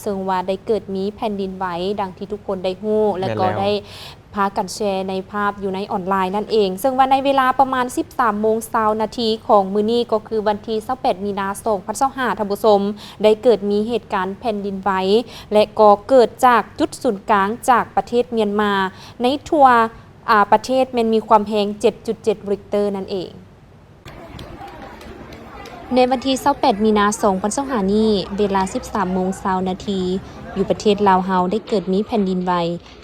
ซึ่งว่าได้เกิดมีแผ่นดินไหวดังที่ทุกคนได้ฮู้และก็ได้พากันแชร์ในภาพอยู่ในออนไลน์นั่นเองซึ่งว่าในเวลาประมาณ 13:20 น.ของมื้อนี้ก็คือวันที่28 มีนาคม 2025ท่านผู้ชมได้เกิดมีเหตุการณ์แผ่นดินไหวและก็เกิดจากจุดศูนย์กลางจากประเทศเมียนมาในทั่วประเทศมันมีความแรง 7.7 ริกเตอร์นั่นเองในวันที่28 มีนาคม 2025นี้เวลา 13:20 น.อยู่ประเทศลาวเฮาได้เกิดมีแผ่นดินไหว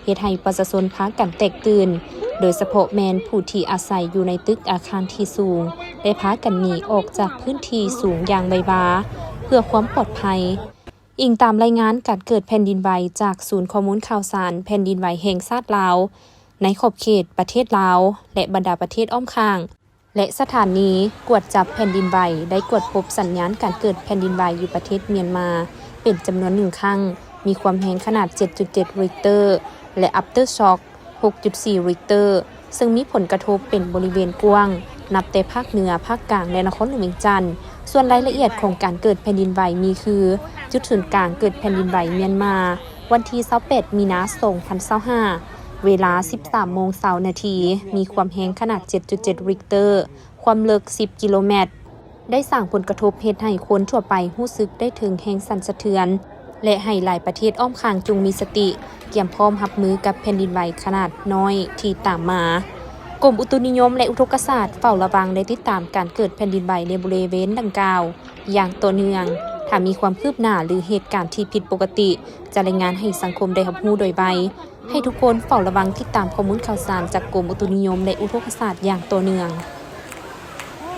เฮ็ดให้ประชาชนพากันแตกตื่นโดยเฉพาะแม่นผู้ที่อาศัยอยู่ในตึกอาคารที่สูงได้พากันหนีออกจากพื้นที่สูงอย่างไวๆเพื่อความปลอดภัยอิงตามรายงานการเกิดแผ่นดินไหวจากศูนย์ข้อมูลข่าวสารแผ่นดินไหวแห่งชาติลาวในขอบเขตประเทศลาวและบรรดาประเทศอ้อมข้างและสถานีกวดจับแผ่นดินไหวได้กวดพบสัญญาณการเกิดแผ่นดินไหวอยู่ประเทศเมียนมาเป็นจำนวน1ครั้งมีความแรงขนาด 7.7 ริกเตอร์และ After Shock 6.4 ริกเตอร์ซึ่งมีผลกระทบเป็นบริเวณกว้างนับแต่ภาคเหนือภาคกลางและนครหลวงเวียงจันทน์ส่วนรายละเอียดของการเกิดแผ่นดินไหวมีคือจุดศูนย์กลางเกิดแผ่นดินไหวเมียนมาวันที่28 มีนาคม 2025เวลา 13:20 น.มีความแรงขนาด 7.7 ริกเตอร์ความลึก 10 กิโลเมตรได้สร้างผลกระทบเฮ็ดให้คนทั่วไปรู้สึกได้ถึงแรงสั่นสะเทือนและให้หลายประเทศอ้อมข้างจงมีสติเตรียมพร้อมรับมือกับแผ่นดินไหวขนาดน้อยที่ตามมากรมอุตุนิยมและอุทกศาสตร์เฝ้าระวังและติดตามการเกิดแผ่นดินไหวในบริเวณดังกล่าวอย่างต่อเนื่องถ้ามีความคืบหน้าหรือเหตุการณ์ที่ผิดปกติจะรายงานให้สังคมได้รับรู้โดยไวให้ทุกคนเฝ้าระวังติดตามข้อมูลข่าวสารจากกรมอุตุนิยมและอุทกศาสตร์อย่างต่อเนื่อง